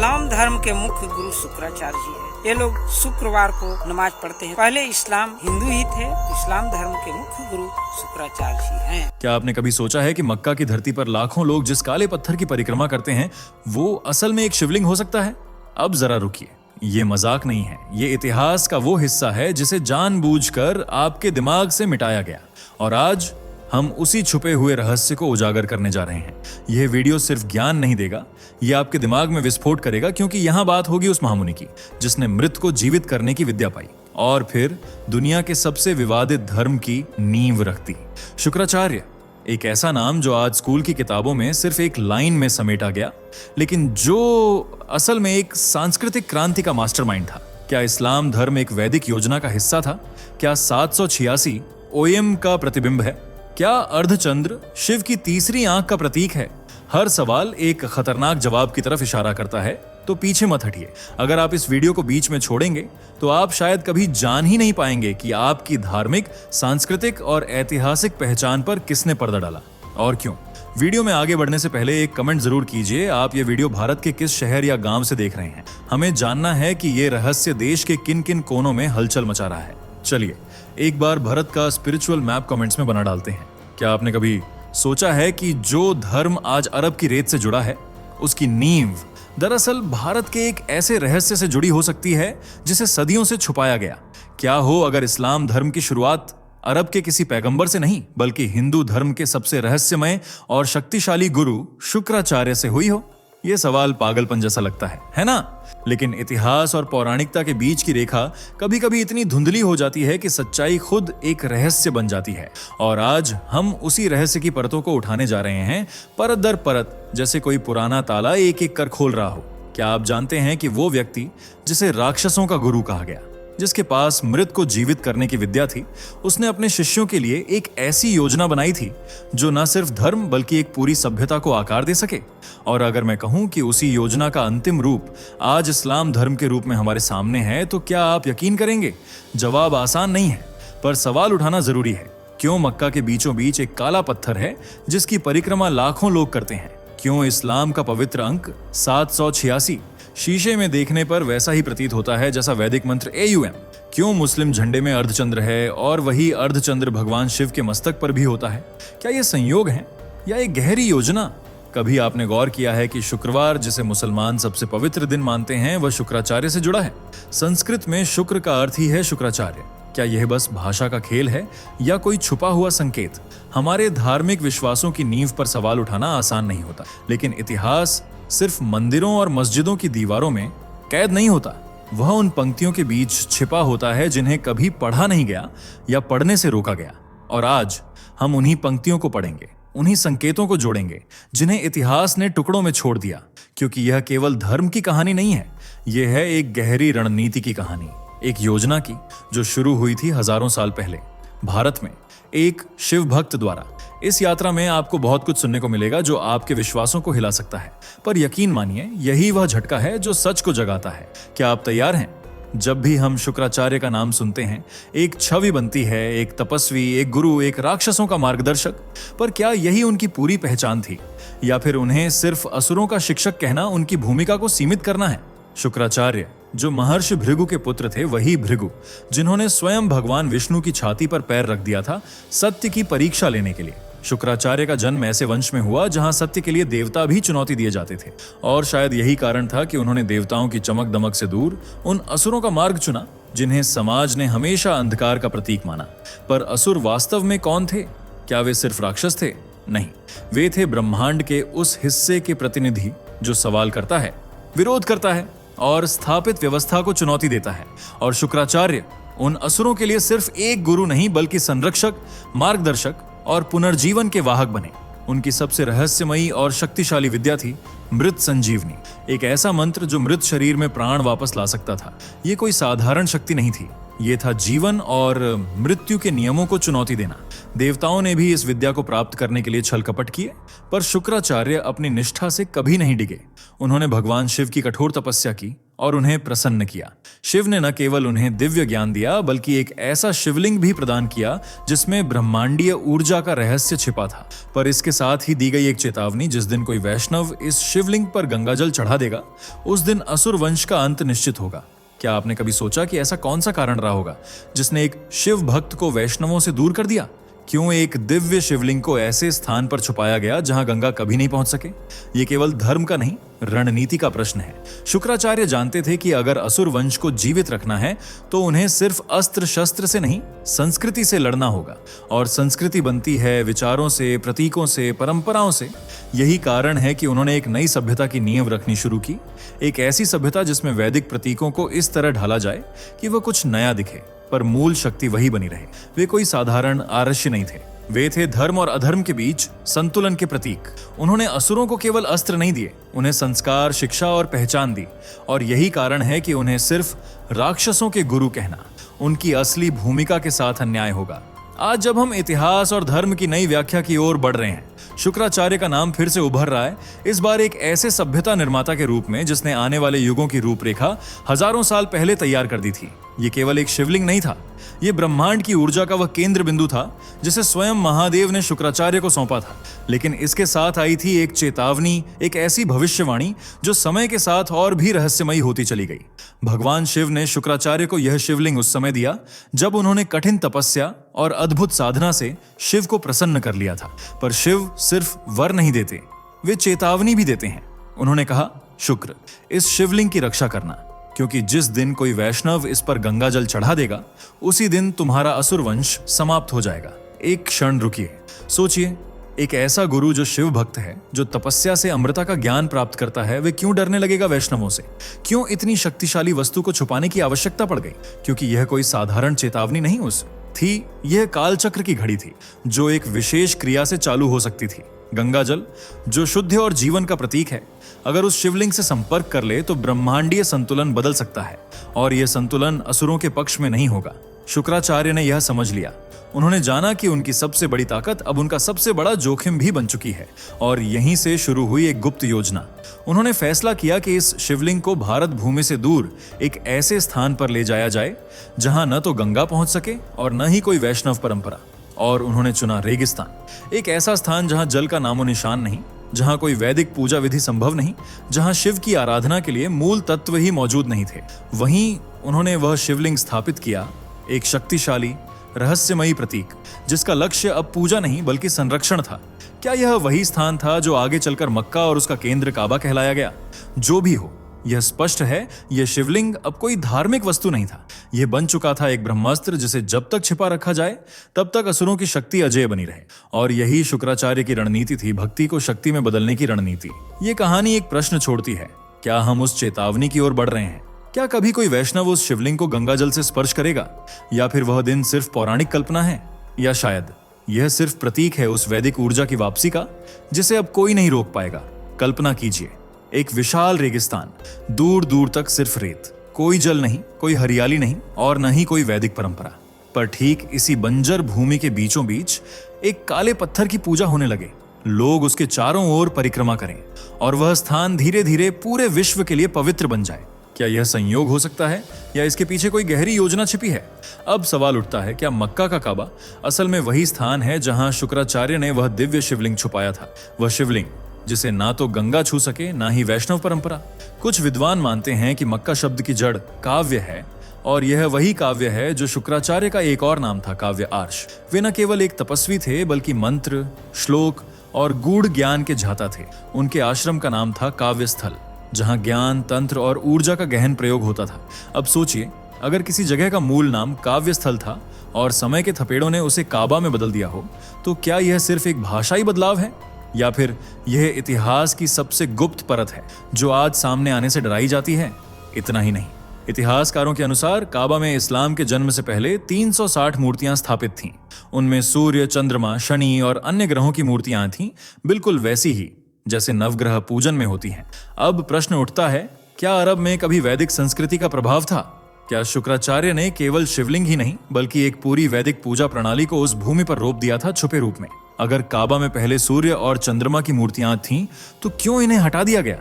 इस्लाम धर्म के मुख्य गुरु शुक्राचार्य जी है। ये लोग शुक्रवार को नमाज पढ़ते हैं। पहले इस्लाम हिंदू ही थे, इस्लाम धर्म के मुख्य गुरु शुक्राचार्य जी हैं। क्या आपने कभी सोचा है कि मक्का की धरती पर लाखों लोग जिस काले पत्थर की परिक्रमा करते हैं वो असल में एक शिवलिंग हो सकता है? अब जरा रुकिए, ये मजाक नहीं है, ये इतिहास का वो हिस्सा है जिसे जानबूझकर आपके दिमाग से मिटाया गया और आज हम उसी छुपे हुए रहस्य को उजागर करने जा रहे हैं। यह वीडियो सिर्फ ज्ञान नहीं देगा, यह आपके दिमाग में विस्फोट करेगा, क्योंकि यहां बात होगी उस महामुनि की जिसने मृत को जीवित करने की विद्या पाई और फिर दुनिया के सबसे विवादित धर्म की नींव रख दी। शुक्राचार्य, एक ऐसा नाम जो आज स्कूल की किताबों में सिर्फ एक लाइन में समेटा गया, लेकिन जो असल में एक सांस्कृतिक क्रांति का मास्टरमाइंड था। क्या इस्लाम धर्म एक वैदिक योजना का हिस्सा था? क्या 786 ओयम का प्रतिबिंब है? क्या अर्धचंद्र शिव की तीसरी आंख का प्रतीक है? हर सवाल एक खतरनाक जवाब की तरफ इशारा करता है, तो पीछे मत हटिए। अगर आप इस वीडियो को बीच में छोड़ेंगे तो आप शायद कभी जान ही नहीं पाएंगे कि आपकी धार्मिक, सांस्कृतिक और ऐतिहासिक पहचान पर किसने पर्दा डाला और क्यों। वीडियो में आगे बढ़ने से पहले एक कमेंट जरूर कीजिए, आप ये वीडियो भारत के किस शहर या गांव से देख रहे हैं। हमें जानना है कि ये रहस्य देश के किन किन कोनों में हलचल मचा रहा है। चलिए एक बार भारत का स्पिरिचुअल मैप कमेंट्स में बना डालते हैं। क्या आपने कभी सोचा है कि जो धर्म आज अरब की रेत से जुड़ा है उसकी नींव दरअसल भारत के एक ऐसे रहस्य से जुड़ी हो सकती है जिसे सदियों से छुपाया गया? क्या हो अगर इस्लाम धर्म की शुरुआत अरब के किसी पैगंबर से नहीं बल्कि हिंदू धर्म के सबसे रहस्यमय और शक्तिशाली गुरु शुक्राचार्य से हुई हो? यह सवाल पागलपन जैसा लगता है ना? लेकिन इतिहास और पौराणिकता के बीच की रेखा कभी कभी इतनी धुंधली हो जाती है कि सच्चाई खुद एक रहस्य बन जाती है। और आज हम उसी रहस्य की परतों को उठाने जा रहे हैं, परत दर परत, जैसे कोई पुराना ताला एक एक कर खोल रहा हो। क्या आप जानते हैं कि वो व्यक्ति जिसे राक्षसों का गुरु कहा गया, जिसके पास मृत को जीवित करने की विद्या थी, उसने अपने शिष्यों के लिए एक ऐसी योजना बनाई थी जो न सिर्फ धर्म बल्कि एक पूरी सभ्यता को आकार दे सके। और अगर मैं कहूं कि उसी योजना का अंतिम रूप आज इस्लाम धर्म के रूप में हमारे सामने है, तो क्या आप यकीन करेंगे? जवाब आसान नहीं है, पर सवाल उठाना जरूरी है। क्यों मक्का के बीचों बीच एक काला पत्थर है जिसकी परिक्रमा लाखों लोग करते हैं? क्यों इस्लाम का पवित्र अंक 786 शीशे में देखने पर वैसा ही प्रतीत होता है जैसा वैदिक मंत्र AUM? क्यों मुस्लिम झंडे में अर्धचंद्र है और वही अर्धचंद्र भगवान शिव के मस्तक पर भी होता है? क्या ये संयोग है या एक गहरी योजना? कभी आपने गौर किया है कि शुक्रवार, जिसे मुसलमान सबसे पवित्र दिन मानते हैं, वह शुक्राचार्य से जुड़ा है? संस्कृत में शुक्र का अर्थ ही है शुक्राचार्य। क्या यह बस भाषा का खेल है या कोई छुपा हुआ संकेत? हमारे धार्मिक विश्वासों की नींव पर सवाल उठाना आसान नहीं होता, लेकिन इतिहास सिर्फ मंदिरों और मस्जिदों की दीवारों में कैद नहीं होता। वह उन पंक्तियों के बीच छिपा होता है जिन्हें कभी पढ़ा नहीं गया या पढ़ने से रोका गया। और आज हम उन्हीं पंक्तियों को पढ़ेंगे, उन्हीं संकेतों को जोड़ेंगे जिन्हें इतिहास ने टुकड़ों में छोड़ दिया, क्योंकि यह केवल धर्म की कहानी नहीं है, यह है एक गहरी रणनीति की कहानी, एक योजना की जो शुरू हुई थी हजारों साल पहले भारत में एक शिव भक्त द्वारा। इस यात्रा में आपको बहुत कुछ सुनने को मिलेगा जो आपके विश्वासों को हिला सकता है, पर यकीन मानिए यही वह झटका है जो सच को जगाता है। क्या आप तैयार हैं? जब भी हम शुक्राचार्य का नाम सुनते हैं, एक छवि बनती है, एक तपस्वी, एक गुरु, एक राक्षसों का मार्गदर्शक। पर क्या यही उनकी पूरी पहचान थी या फिर उन्हें सिर्फ असुरों का शिक्षक कहना उनकी भूमिका को सीमित करना है? शुक्राचार्य जो महर्षि भृगु के पुत्र थे, वही भृगु जिन्होंने स्वयं भगवान विष्णु की छाती पर पैर रख दिया था सत्य की परीक्षा लेने के लिए। शुक्राचार्य का जन्म ऐसे वंश में हुआ जहां सत्य के लिए देवता भी चुनौती दिए जाते थे, और शायद यही कारण था कि उन्होंने देवताओं की चमक दमक से दूर उन असुरों का मार्ग चुना जिन्हें समाज ने हमेशा अंधकार का प्रतीक माना। पर असुर वास्तव में कौन थे? क्या वे सिर्फ राक्षस थे? नहीं, वे थे ब्रह्मांड के उस हिस्से के प्रतिनिधि जो सवाल करता है, विरोध करता है और स्थापित व्यवस्था को चुनौती देता है। और शुक्राचार्य उन असुरों के लिए सिर्फ एक गुरु नहीं बल्कि संरक्षक, मार्गदर्शक और पुनर्जीवन के वाहक बने। उनकी सबसे रहस्यमयी और शक्तिशाली विद्या थी मृत संजीवनी, एक ऐसा मंत्र जो मृत शरीर में प्राण वापस ला सकता था। ये कोई साधारण शक्ति नहीं थी, ये था जीवन और मृत्यु के नियमों को चुनौती देना। देवताओं ने भी इस विद्या को प्राप्त करने के लिए छल कपट किए, पर शुक्राचार्य अपनी निष्ठा से कभी नहीं डिगे। उन्होंने भगवान शिव की कठोर तपस्या की और उन्हें प्रसन्न किया। शिव ने न केवल उन्हें दिव्य ज्ञान दिया बल्कि एक ऐसा शिवलिंग भी प्रदान किया जिसमें ब्रह्मांडीय ऊर्जा का रहस्य छिपा था। पर इसके साथ ही दी गई एक चेतावनी, जिस दिन कोई वैष्णव इस शिवलिंग पर गंगाजल चढ़ा देगा उस दिन असुर वंश का अंत निश्चित होगा। क्या आपने कभी सोचा कि ऐसा कौन सा कारण रहा होगा जिसने एक शिव भक्त को वैष्णवों से दूर कर दिया? क्यों एक दिव्य शिवलिंग को ऐसे स्थान पर छुपाया गया जहां गंगा कभी नहीं पहुंच सके? ये केवल धर्म का नहीं, रणनीति का प्रश्न है। शुक्राचार्य जानते थे कि अगर असुर वंश को जीवित रखना है तो उन्हें सिर्फ अस्त्र शस्त्र से नहीं, संस्कृति से लड़ना होगा। और संस्कृति बनती है विचारों से, प्रतीकों से, परंपराओं से। यही कारण है कि उन्होंने एक नई सभ्यता की नींव रखनी शुरू की। एक ऐसी सभ्यता जिसमें वैदिक प्रतीकों को इस तरह ढाला जाए कि वह कुछ नया दिखे, पर मूल शक्ति वही बनी रहे। वे कोई साधारण आरष्य नहीं थे, वे थे धर्म और अधर्म के बीच संतुलन के प्रतीक। उन्होंने असुरों को केवल अस्त्र नहीं दिए, उन्हें संस्कार, शिक्षा और पहचान दी। और यही कारण है कि उन्हें सिर्फ राक्षसों के गुरु कहना उनकी असली भूमिका के साथ अन्याय होगा। आज जब हम इतिहास और धर्म की नई व्याख्या की ओर बढ़ रहे हैं, शुक्राचार्य का नाम फिर से उभर रहा है, इस बार एक ऐसे सभ्यता निर्माता के रूप में जिसने आने वाले युगों की रूपरेखा हजारों साल पहले तैयार कर दी थी। ये केवल एक शिवलिंग नहीं था, ये ब्रह्मांड की ऊर्जा का वह केंद्र बिंदु था जिसे स्वयं महादेव ने शुक्राचार्य को सौंपा था। लेकिन इसके साथ आई थी एक चेतावनी, एक ऐसी भविष्यवाणी जो समय के साथ और भी रहस्यमयी होती चली गई। भगवान शिव ने शुक्राचार्य को यह शिवलिंग उस समय दिया जब उन्होंने कठिन तपस्या और अद्भुत साधना से शिव को प्रसन्न कर लिया था। पर शिव सिर्फ वर नहीं देते, वे चेतावनी भी देते हैं। उन्होंने कहा, शुक्र, इस शिवलिंग की रक्षा करना, क्योंकि जिस दिन कोई वैष्णव इस पर गंगाजल चढ़ा देगा उसी दिन तुम्हारा असुर वंश समाप्त हो जाएगा। एक क्षण रुकिए, सोचिए, एक ऐसा गुरु जो शिव भक्त है, जो तपस्या से अमृता का ज्ञान प्राप्त करता है, वे क्यों डरने लगेगा वैष्णवों से? क्यों इतनी शक्तिशाली वस्तु को छुपाने की आवश्यकता पड़ गई? क्योंकि यह कोई साधारण चेतावनी नहीं थी, यह कालचक्र की घड़ी थी जो एक विशेष क्रिया से चालू हो सकती थी। गंगाजल, जो शुद्ध और जीवन का प्रतीक है, अगर उस शिवलिंग से संपर्क कर ले तो ब्रह्मांडीय संतुलन बदल सकता है, और यह संतुलन असुरों के पक्ष में नहीं होगा। शुक्राचार्य ने यह समझ लिया। उन्होंने जाना कि उनकी सबसे बड़ी ताकत अब उनका सबसे बड़ा जोखिम भी बन चुकी है, और यहीं से शुरू हुई एक गुप्त योजना। उन्होंने फैसला किया कि इस शिवलिंग को भारत भूमि से दूर एक ऐसे स्थान पर ले जाया जाए जहां न तो गंगा पहुंच सके और न ही कोई वैष्णव परंपरा। और उन्होंने चुना रेगिस्तान, एक ऐसा स्थान जहां जल का नामो निशान नहीं, जहां कोई वैदिक पूजा विधि संभव नहीं, जहां शिव की आराधना के लिए मूल तत्व ही मौजूद नहीं थे। वहीं उन्होंने वह शिवलिंग स्थापित किया, एक शक्तिशाली रहस्यमयी प्रतीक जिसका लक्ष्य अब पूजा नहीं बल्कि संरक्षण था। क्या यह वही स्थान था जो आगे चलकर मक्का और उसका केंद्र काबा कहलाया गया? जो भी हो, यह स्पष्ट है, यह शिवलिंग अब कोई धार्मिक वस्तु नहीं था। यह बन चुका था एक ब्रह्मास्त्र जिसे जब तक छिपा रखा जाए तब तक असुरों की शक्ति अजेय बनी रहे। और यही शुक्राचार्य की रणनीति थी, भक्ति को शक्ति में बदलने की रणनीति। यह कहानी एक प्रश्न छोड़ती है, क्या हम उस चेतावनी की ओर बढ़ रहे हैं? क्या कभी कोई वैष्णव उस शिवलिंग को गंगाजल से स्पर्श करेगा? या फिर वह दिन सिर्फ पौराणिक कल्पना है? या शायद यह सिर्फ प्रतीक है उस वैदिक ऊर्जा की वापसी का जिसे अब कोई नहीं रोक पाएगा? कल्पना कीजिए, एक विशाल रेगिस्तान, दूर दूर तक सिर्फ रेत, कोई जल नहीं, कोई हरियाली नहीं और न ही कोई वैदिक परंपरा। पर ठीक इसी बंजर भूमि के बीचों बीच एक काले पत्थर की पूजा होने लगे। लोग उसके चारों ओर परिक्रमा करें और वह स्थान धीरे धीरे पूरे विश्व के लिए पवित्र बन जाए। क्या यह संयोग हो सकता है या इसके पीछे कोई गहरी योजना छिपी है? अब सवाल उठता है, क्या मक्का का काबा असल में वही स्थान है जहां शुक्राचार्य ने वह दिव्य शिवलिंग छुपाया था? वह शिवलिंग जिसे ना तो गंगा छू सके ना ही वैष्णव परंपरा। कुछ विद्वान मानते हैं कि मक्का शब्द की जड़ काव्य है, और यह वही काव्य है जो शुक्राचार्य का एक और नाम था, काव्य आर्ष। वे न केवल एक तपस्वी थे बल्कि मंत्र, श्लोक और गूढ़ ज्ञान के झाता थे। उनके आश्रम का नाम था काव्य स्थल, जहां ज्ञान, तंत्र और ऊर्जा का गहन प्रयोग होता था। अब सोचिए, अगर किसी जगह का मूल नाम काव्य स्थल था और समय के थपेड़ों ने उसे काबा में बदल दिया हो, तो क्या यह सिर्फ एक भाषाई बदलाव है या फिर यह इतिहास की सबसे गुप्त परत है जो आज सामने आने से डराई जाती है? इतना ही नहीं, इतिहासकारों के अनुसार काबा में इस्लाम के जन्म से पहले 360 मूर्तियां स्थापित थीं। उनमें सूर्य, चंद्रमा, शनि और अन्य ग्रहों की मूर्तियां थीं, बिल्कुल वैसी ही जैसे नवग्रह पूजन में होती हैं। अब प्रश्न उठता है, क्या अरब में कभी वैदिक संस्कृति का प्रभाव था? क्या शुक्राचार्य ने केवल शिवलिंग ही नहीं बल्कि एक पूरी वैदिक पूजा प्रणाली को उस भूमि पर रोप दिया था छुपे रूप में? अगर काबा में पहले सूर्य और चंद्रमा की मूर्तियां थीं तो क्यों इन्हें हटा दिया गया?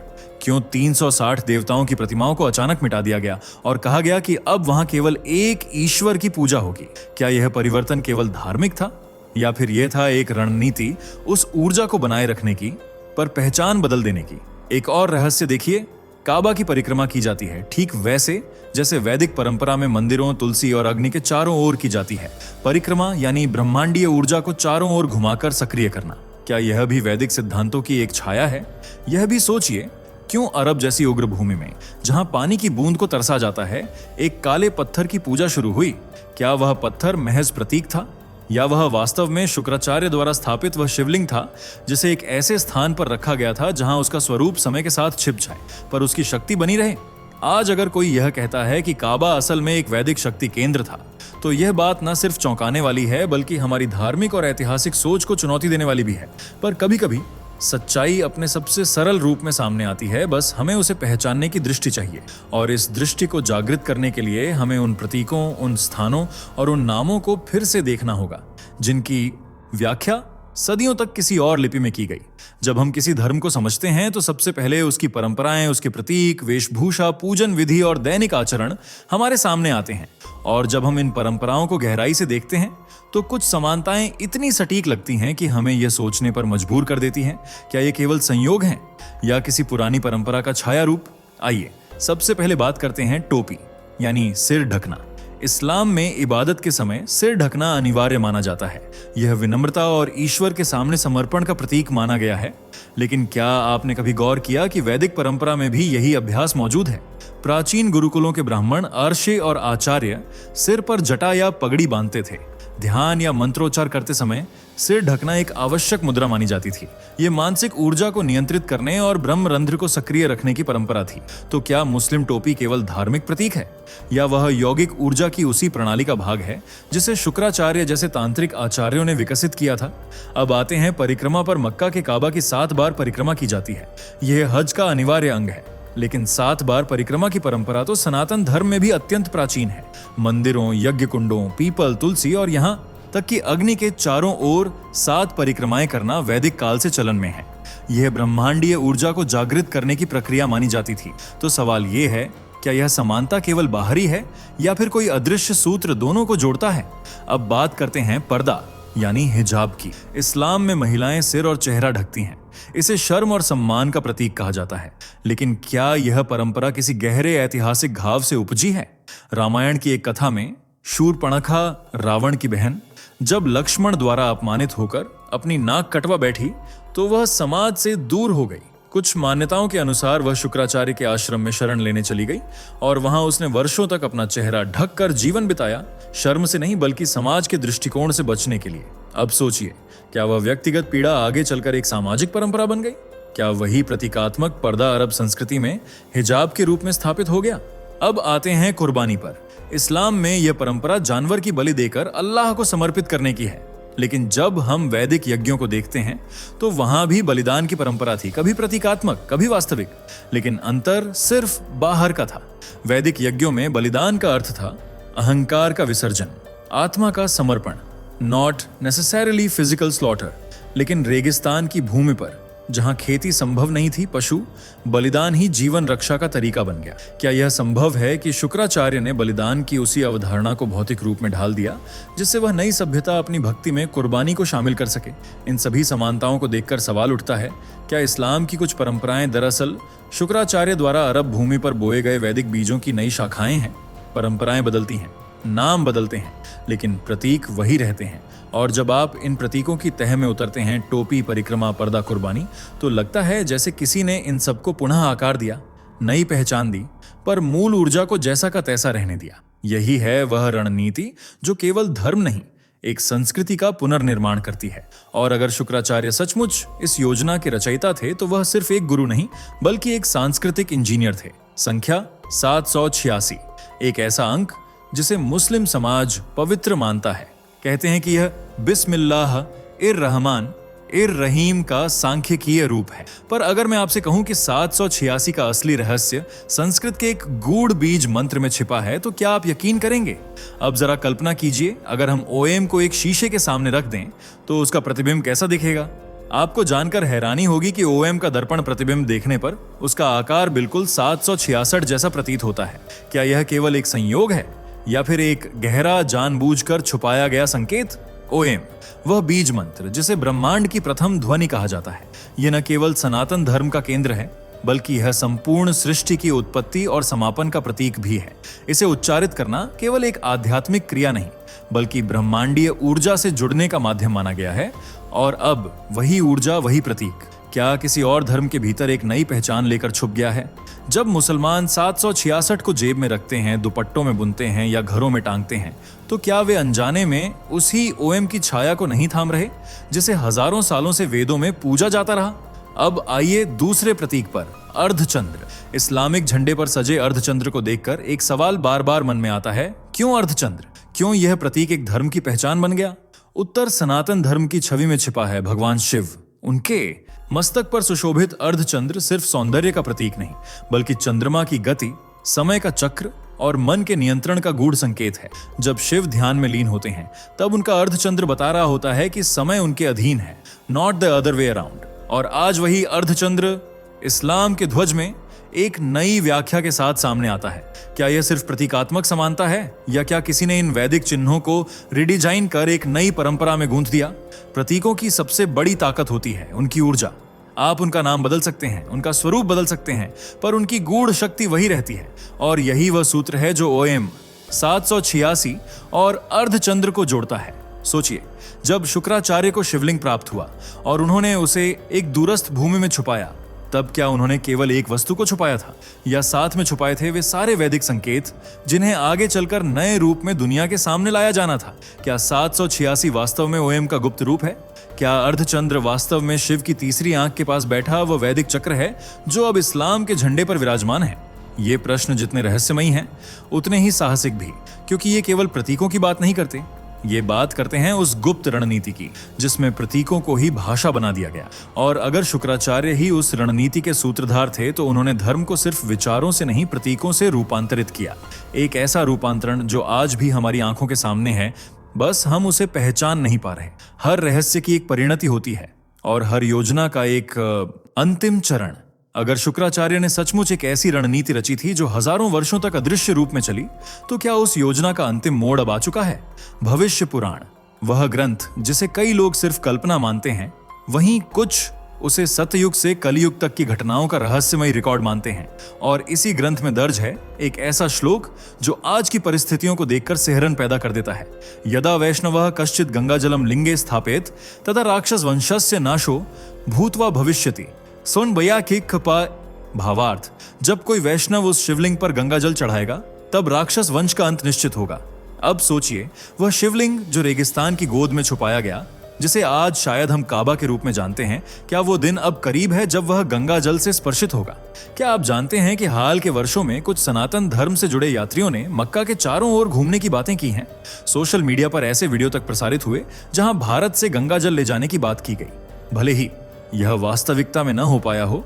क्यों 360 देवताओं की प्रतिमाओं को अचानक मिटा दिया गया और कहा गया कि अब वहां केवल एक ईश्वर की पूजा होगी? क्या यह परिवर्तन केवल धार्मिक था या फिर यह था एक रणनीति उस ऊर्जा को बनाए रखने की पर पहचान बदल देने की? एक और रहस्य देखिए, काबा की परिक्रमा की जाती है ठीक वैसे जैसे वैदिक परंपरा में मंदिरों, तुलसी और अग्नि के चारों ओर की जाती है। परिक्रमा यानी ब्रह्मांडीय ऊर्जा को चारों ओर घुमाकर सक्रिय करना। क्या यह भी वैदिक सिद्धांतों की एक छाया है? यह भी सोचिए, क्यों अरब जैसी उग्र भूमि में जहां पानी की बूंद को तरसा जाता है, एक काले पत्थर की पूजा शुरू हुई? क्या वह पत्थर महज प्रतीक था या वह वास्तव में शुक्राचार्य द्वारा स्थापित वह शिवलिंग था जिसे एक ऐसे स्थान पर रखा गया था जहां उसका स्वरूप समय के साथ छिप जाए पर उसकी शक्ति बनी रहे? आज अगर कोई यह कहता है कि काबा असल में एक वैदिक शक्ति केंद्र था, तो यह बात न सिर्फ चौंकाने वाली है बल्कि हमारी धार्मिक और ऐतिहासिक सोच को चुनौती देने वाली भी है। पर कभी कभी सच्चाई अपने सबसे सरल रूप में सामने आती है, बस हमें उसे पहचानने की दृष्टि चाहिए। और इस दृष्टि को जागृत करने के लिए हमें उन प्रतीकों, उन स्थानों और उन नामों को फिर से देखना होगा जिनकी व्याख्या सदियों तक किसी और लिपि में की गई। जब हम किसी धर्म को समझते हैं तो सबसे पहले उसकी परंपराएं, उसके प्रतीक, वेशभूषा, पूजन विधि और दैनिक आचरण हमारे सामने आते हैं। और जब हम इन परंपराओं को गहराई से देखते हैं तो कुछ समानताएं इतनी सटीक लगती हैं कि हमें यह सोचने पर मजबूर कर देती हैं, क्या ये केवल संयोग हैं या किसी पुरानी परंपरा का छाया रूप? आइए सबसे पहले बात करते हैं टोपी यानी सिर ढकना। इस्लाम में इबादत के समय सिर ढकना अनिवार्य माना जाता है। यह विनम्रता और ईश्वर के सामने समर्पण का प्रतीक माना गया है। लेकिन क्या आपने कभी गौर किया कि वैदिक परंपरा में भी यही अभ्यास मौजूद है? प्राचीन गुरुकुलों के ब्राह्मण, अर्षे और आचार्य सिर पर जटा या पगड़ी बांधते थे। ध्यान या मंत्रोच्चार करते समय सिर ढकना एक आवश्यक मुद्रा मानी जाती थी। ये मानसिक ऊर्जा को नियंत्रित करने और ब्रह्मरंध्र को सक्रिय रखने की परंपरा थी। तो क्या मुस्लिम टोपी केवल धार्मिक प्रतीक है या वह यौगिक ऊर्जा की उसी प्रणाली का भाग है जिसे शुक्राचार्य जैसे तांत्रिक आचार्यों ने विकसित किया था? अब आते हैं परिक्रमा पर। मक्का के काबा की 7 बार परिक्रमा की जाती है। यह हज का अनिवार्य अंग है। लेकिन 7 बार परिक्रमा की परंपरा तो सनातन धर्म में भी अत्यंत प्राचीन है। मंदिरों, यज्ञ कुंडों, पीपल, तुलसी और यहाँ तक कि अग्नि के चारों ओर 7 परिक्रमाएं करना वैदिक काल से चलन में है। यह ब्रह्मांडीय ऊर्जा को जागृत करने की प्रक्रिया मानी जाती थी। तो सवाल यह है, क्या यह समानता केवल बाहरी है या फिर कोई अदृश्य सूत्र दोनों को जोड़ता है? अब बात करते हैं पर्दा यानी हिजाब की। इस्लाम में महिलाएं सिर और चेहरा ढकती हैं। इसे शर्म और सम्मान का प्रतीक कहा जाता है। लेकिन क्या यह परंपरा किसी गहरे ऐतिहासिक घाव से उपजी है? रामायण की एक कथा में शूर्पणखा, रावण की बहन, जब लक्ष्मण द्वारा अपमानित होकर अपनी नाक कटवा बैठी तो वह समाज से दूर हो गई। कुछ मान्यताओं के अनुसार वह शुक्राचार्य के आश्रम में शरण लेने चली गई और वहां उसने वर्षों तक अपना चेहरा ढककर जीवन बिताया, शर्म से नहीं बल्कि समाज के दृष्टिकोण से बचने के लिए। अब सोचिए, क्या वह व्यक्तिगत पीड़ा आगे चलकर एक सामाजिक परंपरा बन गई? क्या वही प्रतीकात्मक पर्दा अरब संस्कृति में हिजाब के रूप में स्थापित हो गया? अब आते हैं कुर्बानी पर। इस्लाम में यह परंपरा जानवर की बलि देकर अल्लाह को समर्पित करने की है। लेकिन जब हम वैदिक यज्ञों को देखते हैं तो वहां भी बलिदान की परंपरा थी, कभी प्रतीकात्मक, कभी वास्तविक। लेकिन अंतर सिर्फ बाहर का था। वैदिक यज्ञों में बलिदान का अर्थ था अहंकार का विसर्जन, आत्मा का समर्पण, नॉट नेसेसरली फिजिकल स्लॉटर। लेकिन रेगिस्तान की भूमि पर जहां खेती संभव नहीं थी, पशु बलिदान ही जीवन रक्षा का तरीका बन गया। क्या यह संभव है कि शुक्राचार्य ने बलिदान की उसी अवधारणा को भौतिक रूप में ढाल दिया जिससे वह नई सभ्यता अपनी भक्ति में कुर्बानी को शामिल कर सके? इन सभी समानताओं को देखकर सवाल उठता है, क्या इस्लाम की कुछ परंपराएं दरअसल शुक्राचार्य द्वारा अरब भूमि पर बोए गए वैदिक बीजों की नई शाखाएं हैं? परंपराएं बदलती हैं, नाम बदलते हैं, लेकिन प्रतीक वही रहते हैं। और जब आप इन प्रतीकों की तह में उतरते हैं, टोपी, परिक्रमा, पर्दा, कुर्बानी, तो लगता है जैसे किसी ने इन सबको पुनः आकार दिया, नई पहचान दी, पर मूल ऊर्जा को जैसा का तैसा रहने दिया। यही है वह रणनीति जो केवल धर्म नहीं, एक संस्कृति का पुनर्निर्माण करती है। और अगर शुक्राचार्य सचमुच इस योजना के रचयिता थे तो वह सिर्फ एक गुरु नहीं बल्कि एक सांस्कृतिक इंजीनियर थे। संख्या 786, एक ऐसा अंक जिसे मुस्लिम समाज पवित्र मानता है। कहते हैं कि यह बिस्मिल्लाह इर रहमान इर रहीम का सांख्यिकीय रूप है। पर अगर मैं आपसे कहूं कि 786 का असली रहस्य संस्कृत के एक गूढ़ बीज मंत्र में छिपा है, तो क्या आप यकीन करेंगे? अब जरा कल्पना कीजिए, अगर हम ओएम को एक शीशे के सामने रख दें तो उसका प्रतिबिंब कैसा दिखेगा? आपको जानकर हैरानी होगी कि ओएम का दर्पण प्रतिबिंब देखने पर उसका आकार बिल्कुल 766 जैसा प्रतीत होता है। क्या यह केवल एक संयोग है या फिर एक गहरा जानबूझकर छुपाया गया संकेत? ओएम वह बीज मंत्र जिसे ब्रह्मांड की प्रथम ध्वनि कहा जाता है। यह न केवल सनातन धर्म का केंद्र है बल्कि यह संपूर्ण सृष्टि की उत्पत्ति और समापन का प्रतीक भी है। इसे उच्चारित करना केवल एक आध्यात्मिक क्रिया नहीं बल्कि ब्रह्मांडीय ऊर्जा से जुड़ने का माध्यम माना गया है। और अब वही ऊर्जा, वही प्रतीक क्या किसी और धर्म के भीतर एक नई पहचान लेकर छुप गया है? जब मुसलमान 766 को जेब में रखते हैं, दुपट्टों में बुनते हैं या घरों में टांगते हैं, तो क्या वे अनजाने में उसी ओएम की छाया को नहीं थाम रहे जिसे हजारों सालों से वेदों में पूजा जाता रहा? अब आइए दूसरे प्रतीक पर, अर्धचंद्र। इस्लामिक झंडे पर सजे अर्धचंद्र को देखकर एक सवाल बार बार मन में आता है, क्यों अर्धचंद्र? क्यों यह प्रतीक एक धर्म की पहचान बन गया? उत्तर सनातन धर्म की छवि में छिपा है भगवान शिव। उनके मस्तक पर सुशोभित अर्धचंद्र सिर्फ सौंदर्य का प्रतीक नहीं बल्कि चंद्रमा की गति, समय का चक्र और मन के नियंत्रण का गूढ़ संकेत है। जब शिव ध्यान में लीन होते हैं तब उनका अर्धचंद्र बता रहा होता है कि समय उनके अधीन है, not the other way around. और आज वही अर्धचंद्र इस्लाम के ध्वज में एक नई व्याख्या के साथ सामने आता है। क्या यह सिर्फ प्रतीकात्मक समानता है या क्या किसी ने इन वैदिक चिन्हों को रिडिजाइन कर एक नई परंपरा में गूंथ दिया? प्रतीकों की सबसे बड़ी ताकत होती है उनकी ऊर्जा। आप उनका नाम बदल सकते हैं, उनका स्वरूप बदल सकते हैं, पर उनकी गूढ़ शक्ति वही रहती है। और यही वह सूत्र है जो ओएम 786 और अर्धचंद्र को जोड़ता है। सोचिए, जब शुक्राचार्य को शिवलिंग प्राप्त हुआ और उन्होंने उसे एक दूरस्थ भूमि में छुपाया, तब क्या उन्होंने केवल एक वस्तु को छुपाया था या साथ में छुपाए थे वे सारे वैदिक संकेत जिन्हें आगे चलकर नए रूप में दुनिया के सामने लाया जाना था? क्या 786 वास्तव में ओएम का गुप्त रूप है? क्या अर्धचंद्र वास्तव में शिव की तीसरी आंख के पास बैठा वह वैदिक चक्र है जो अब इस्लाम के झंडे पर विराजमान है? ये प्रश्न जितने रहस्यमयी हैं उतने ही साहसिक भी, क्योंकि ये केवल प्रतीकों की बात नहीं करते, ये बात करते हैं उस गुप्त रणनीति की जिसमें प्रतीकों को ही भाषा बना दिया गया। और अगर शुक्राचार्य ही उस रणनीति के सूत्रधार थे तो उन्होंने धर्म को सिर्फ विचारों से नहीं प्रतीकों से रूपांतरित किया। एक ऐसा रूपांतरण जो आज भी हमारी आंखों के सामने है, बस हम उसे पहचान नहीं पा रहे। हर रहस्य की एक परिणति होती है और हर योजना का एक अंतिम चरण। अगर शुक्राचार्य ने सचमुच एक ऐसी रणनीति रची थी जो हजारों वर्षों तक अदृश्य रूप में चली, तो क्या उस योजना का अंतिम मोड़ अब आ चुका है? भविष्य पुराण, वह ग्रंथ जिसे कई लोग सिर्फ कल्पना मानते हैं, वहीं कुछ उसे सतयुग से कलयुग तक की घटनाओं का रहस्यमय रिकॉर्ड मानते हैं। और इसी ग्रंथ में दर्ज है एक ऐसा श्लोक जो आज की परिस्थितियों को देखकर सिहरन पैदा कर देता है। यदा वैष्णवः कश्चित् गंगाजलम लिंगे स्थापेत तथा राक्षस वंशस्य नाशो भूत्वा भविष्यति। सुन बया की खपा। भावार्थ, जब कोई वैष्णव उस शिवलिंग पर गंगाजल चढ़ाएगा तब राक्षस वंश का अंत निश्चित होगा। अब सोचिए, वह शिवलिंग जो रेगिस्तान की गोद में छुपाया गया, जिसे आज शायद हम काबा के रूप में जानते हैं, क्या वो दिन अब करीब है जब वह गंगा जल से स्पर्शित होगा? क्या आप जानते हैं कि हाल के वर्षों में कुछ सनातन धर्म से जुड़े यात्रियों ने मक्का के चारों ओर घूमने की बातें की हैं? सोशल मीडिया पर ऐसे वीडियो तक प्रसारित हुए जहां भारत से गंगा जल ले जाने की बात की गई। भले ही यह वास्तविकता में न हो पाया हो,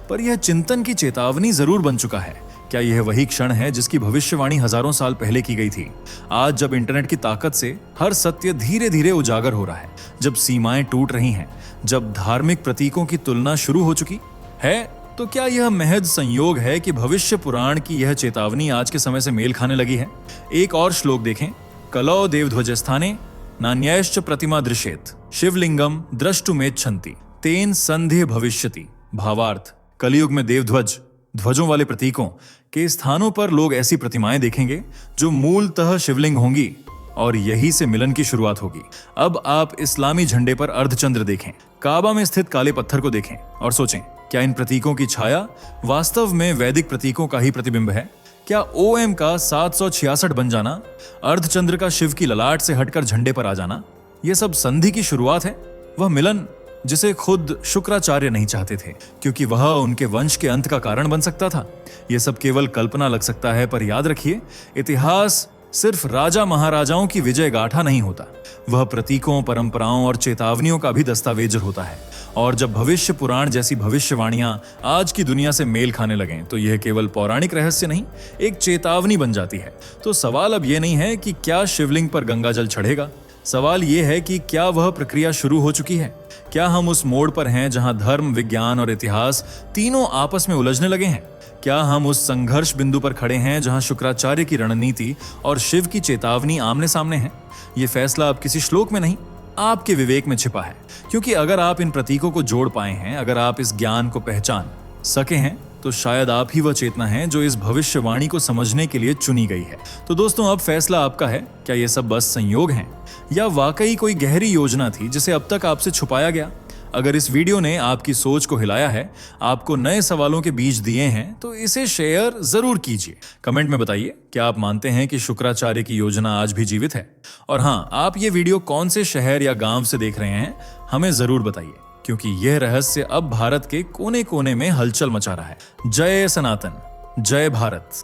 पर यह चिंतन की चेतावनी जरूर बन चुका है। क्या यह वही क्षण है जिसकी भविष्यवाणी हजारों साल पहले की गई थी? आज जब इंटरनेट की ताकत से हर सत्य धीरे धीरे उजागर हो रहा है, जब सीमाएं टूट रही हैं, जब धार्मिक प्रतीकों की तुलना शुरू हो चुकी है, तो क्या यह महज संयोग है कि भविष्य पुराण की यह चेतावनी आज के समय से मेल खाने लगी है? एक और श्लोक देखें, कलौ देवध्वजस्थाने नान्यायश्च प्रतिमा दृश्येत शिवलिंगम द्रष्टुमेच्छन्ति तेन संध्य भविष्यति। भावार्थ, कलयुग में देवध्वज, ध्वजों वाले प्रतीकों के स्थानों पर लोग ऐसी प्रतिमाएं देखेंगे जो मूलतः शिवलिंग होंगी और यही से मिलन की शुरुआत होगी। अब आप इस्लामी झंडे पर अर्धचंद्र देखें, काबा में स्थित काले पत्थर को देखें और सोचें, क्या इन प्रतीकों की छाया वास्तव में वैदिक प्रतीकों का ही प्रतिबिंब है? क्या ओएम का 766 बन जाना, अर्धचंद्र का शिव की ललाट से हटकर झंडे पर आ जाना, यह सब संधि की शुरुआत है? वह मिलन जिसे खुद शुक्राचार्य नहीं चाहते थे, क्योंकि वह उनके वंश के अंत का कारण बन सकता था। यह सब केवल कल्पना लग सकता है, पर याद रखिए, इतिहास सिर्फ राजा महाराजाओं की विजय गाथा नहीं होता, वह प्रतीकों, परंपराओं और चेतावनियों का भी दस्तावेज होता है। और जब भविष्य पुराण जैसी भविष्यवाणियां आज की दुनिया से मेल खाने लगें, तो यह केवल पौराणिक रहस्य नहीं, एक चेतावनी बन जाती है। तो सवाल अब यह नहीं है कि क्या शिवलिंग पर गंगाजल चढ़ेगा, सवाल यह है कि क्या वह प्रक्रिया शुरू हो चुकी है? क्या हम उस मोड़ पर हैं जहां धर्म, विज्ञान और इतिहास तीनों आपस में उलझने लगे हैं? क्या हम उस संघर्ष बिंदु पर खड़े हैं जहां शुक्राचार्य की रणनीति और शिव की चेतावनी आमने सामने है? ये फैसला अब किसी श्लोक में नहीं, आपके विवेक में छिपा है। क्योंकि अगर आप इन प्रतीकों को जोड़ पाए हैं, अगर आप इस ज्ञान को पहचान सके हैं, तो शायद आप ही वह चेतना है जो इस भविष्यवाणी को समझने के लिए चुनी गई है। तो दोस्तों, अब फैसला आपका है। क्या ये सब बस संयोग हैं या वाकई कोई गहरी योजना थी जिसे अब तक आपसे छुपाया गया? अगर इस वीडियो ने आपकी सोच को हिलाया है, आपको नए सवालों के बीज दिए हैं, तो इसे शेयर जरूर कीजिए। कमेंट में बताइए, क्या आप मानते हैं कि शुक्राचार्य की योजना आज भी जीवित है? और हाँ, आप ये वीडियो कौन से शहर या गांव से देख रहे हैं, हमें जरूर बताइए, क्योंकि यह रहस्य अब भारत के कोने कोने में हलचल मचा रहा है। जय सनातन, जय भारत।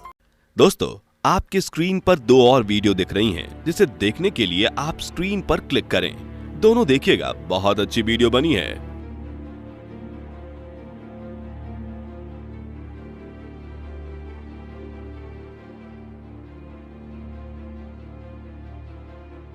दोस्तों, आपके स्क्रीन पर 2 और वीडियो दिख रही हैं, जिसे देखने के लिए आप स्क्रीन पर क्लिक करें। दोनों देखिएगा, बहुत अच्छी वीडियो बनी है।